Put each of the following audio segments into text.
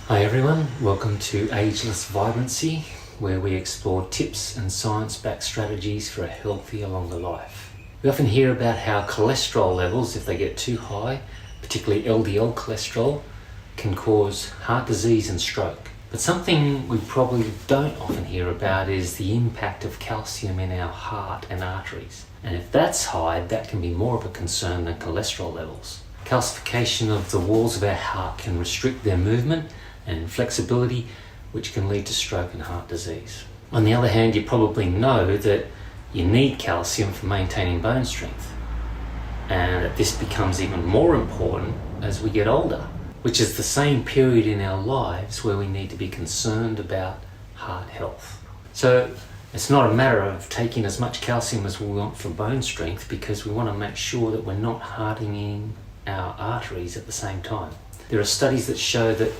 Hi everyone, welcome to Ageless Vibrancy, where we explore tips and science-backed strategies for a healthier, longer life. We often hear about how cholesterol levels, if they get too high, particularly LDL cholesterol, can cause heart disease and stroke. But something we probably don't often hear about is the impact of calcium in our heart and arteries. And if that's high, that can be more of a concern than cholesterol levels. Calcification of the walls of our heart can restrict their movement and flexibility, which can lead to stroke and heart disease. On the other hand, you probably know that you need calcium for maintaining bone strength, and that this becomes even more important as we get older, which is the same period in our lives where we need to be concerned about heart health. So it's not a matter of taking as much calcium as we want for bone strength, because we want to make sure that we're not hardening our arteries at the same time. There are studies that show that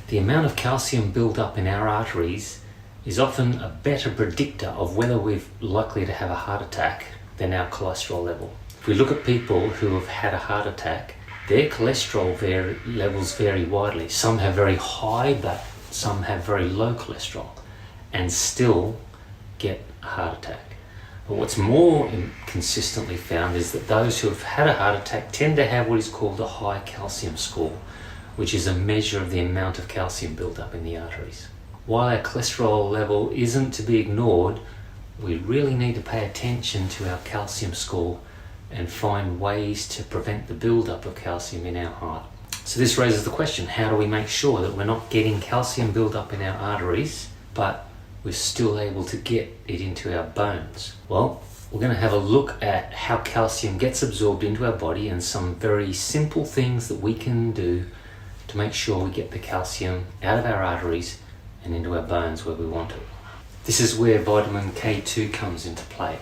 the amount of calcium built up in our arteries is often a better predictor of whether we're likely to have a heart attack than our cholesterol level. If we look at people who have had a heart attack, their cholesterol levels vary widely. Some have very high, but some have very low cholesterol and still get a heart attack. But what's more consistently found is that those who have had a heart attack tend to have what is called a high calcium score, which is a measure of the amount of calcium built up in the arteries. While our cholesterol level isn't to be ignored, we really need to pay attention to our calcium score and find ways to prevent the buildup of calcium in our heart. So this raises the question, how do we make sure that we're not getting calcium buildup in our arteries, but we're still able to get it into our bones? Well, we're going to have a look at how calcium gets absorbed into our body and some very simple things that we can do to make sure we get the calcium out of our arteries and into our bones where we want it. This is where vitamin K2 comes into play.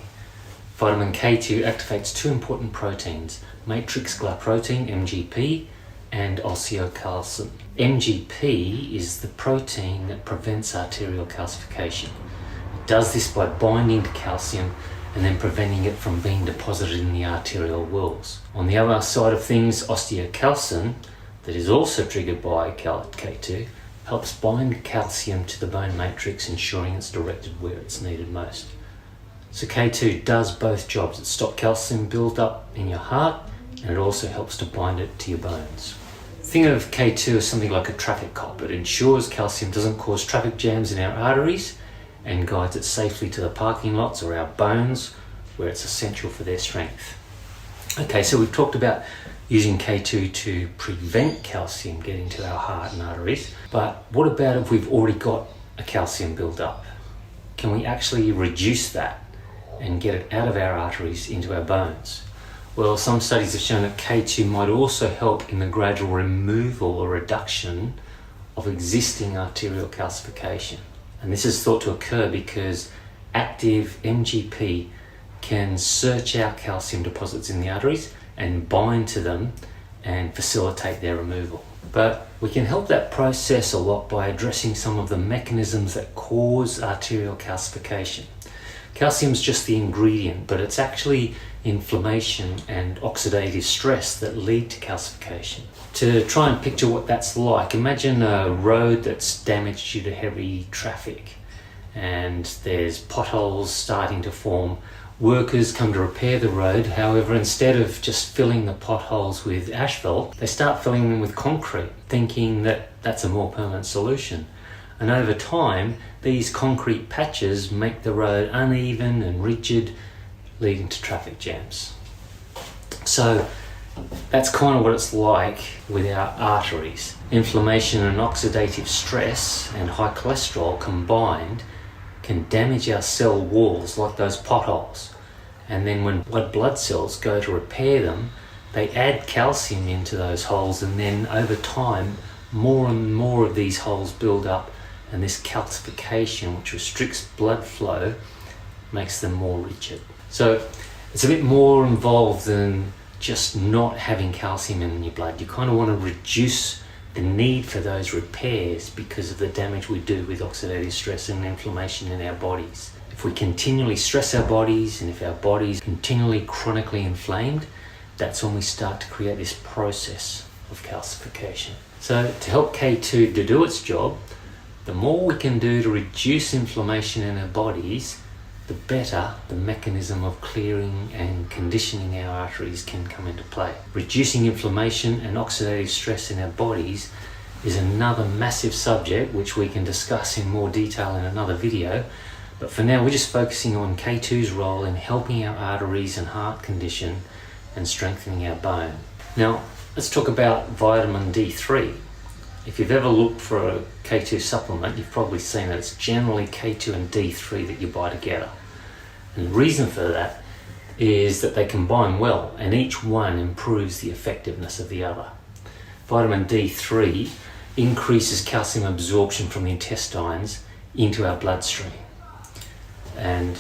Vitamin K2 activates two important proteins, matrix glyprotein, MGP, and osteocalcin. MGP is the protein that prevents arterial calcification. It does this by binding to calcium and then preventing it from being deposited in the arterial walls. On the other side of things, osteocalcin, that is also triggered by K2, helps bind calcium to the bone matrix, ensuring it's directed where it's needed most. So K2 does both jobs. It stops calcium build up in your heart, and it also helps to bind it to your bones. Think of K2 as something like a traffic cop. It ensures calcium doesn't cause traffic jams in our arteries and guides it safely to the parking lots or our bones, where it's essential for their strength. Okay, so we've talked about using K2 to prevent calcium getting to our heart and arteries, but what about if we've already got a calcium build-up? Can we actually reduce that and get it out of our arteries into our bones? Well, some studies have shown that K2 might also help in the gradual removal or reduction of existing arterial calcification. And this is thought to occur because active MGP can search out calcium deposits in the arteries and bind to them and facilitate their removal. But we can help that process a lot by addressing some of the mechanisms that cause arterial calcification. Calcium is just the ingredient, but it's actually inflammation and oxidative stress that lead to calcification. To try and picture what that's like, imagine a road that's damaged due to heavy traffic and there's potholes starting to form. Workers come to repair the road. However, instead of just filling the potholes with asphalt, they start filling them with concrete, thinking that that's a more permanent solution. And over time, these concrete patches make the road uneven and rigid, leading to traffic jams. So that's kind of what it's like with our arteries. Inflammation and oxidative stress and high cholesterol combined can damage our cell walls like those potholes. And then when white blood cells go to repair them, they add calcium into those holes, and then over time, more and more of these holes build up, and this calcification, which restricts blood flow, makes them more rigid. So it's a bit more involved than just not having calcium in your blood. You kind of want to reduce the need for those repairs because of the damage we do with oxidative stress and inflammation in our bodies. If we continually stress our bodies, and if our body's continually chronically inflamed, that's when we start to create this process of calcification. So to help K2 to do its job, the more we can do to reduce inflammation in our bodies, the better the mechanism of clearing and conditioning our arteries can come into play. Reducing inflammation and oxidative stress in our bodies is another massive subject which we can discuss in more detail in another video, but for now we're just focusing on K2's role in helping our arteries and heart condition and strengthening our bone. Now let's talk about vitamin D3. If you've ever looked for a K2 supplement, you've probably seen that it's generally K2 and D3 that you buy together. And the reason for that is that they combine well and each one improves the effectiveness of the other. Vitamin D3 increases calcium absorption from the intestines into our bloodstream. And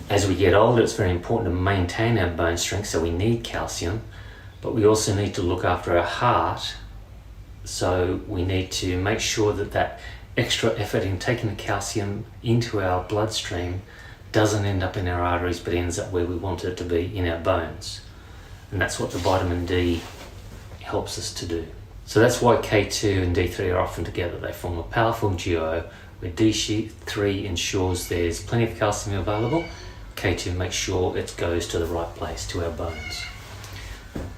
as we get older, it's very important to maintain our bone strength, so we need calcium, but we also need to look after our heart. So we need to make sure that that extra effort in taking the calcium into our bloodstream doesn't end up in our arteries, but ends up where we want it to be, in our bones. And that's what the vitamin D helps us to do. So that's why K2 and D3 are often together. They form a powerful duo where D3 ensures there's plenty of calcium available. K2 makes sure it goes to the right place, to our bones.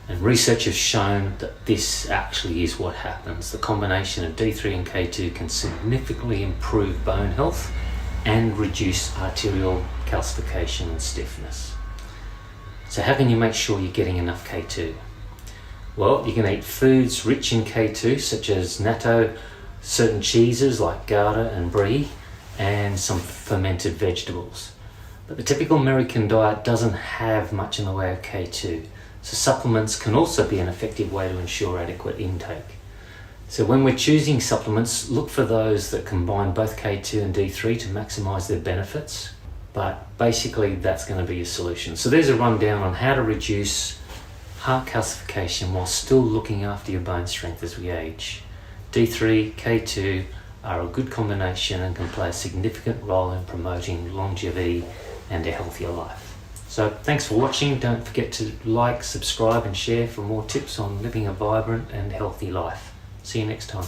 And research has shown that this actually is what happens. The combination of D3 and K2 can significantly improve bone health and reduce arterial calcification and stiffness. So how can you make sure you're getting enough K2? Well, you can eat foods rich in K2 such as natto, certain cheeses like Gouda and Brie, and some fermented vegetables. But the typical American diet doesn't have much in the way of K2. So supplements can also be an effective way to ensure adequate intake. So when we're choosing supplements, look for those that combine both K2 and D3 to maximize their benefits. But basically that's going to be your solution. So there's a rundown on how to reduce heart calcification while still looking after your bone strength as we age. D3, K2 are a good combination and can play a significant role in promoting longevity and a healthier life. So thanks for watching. Don't forget to like, subscribe and share for more tips on living a vibrant and healthy life. See you next time.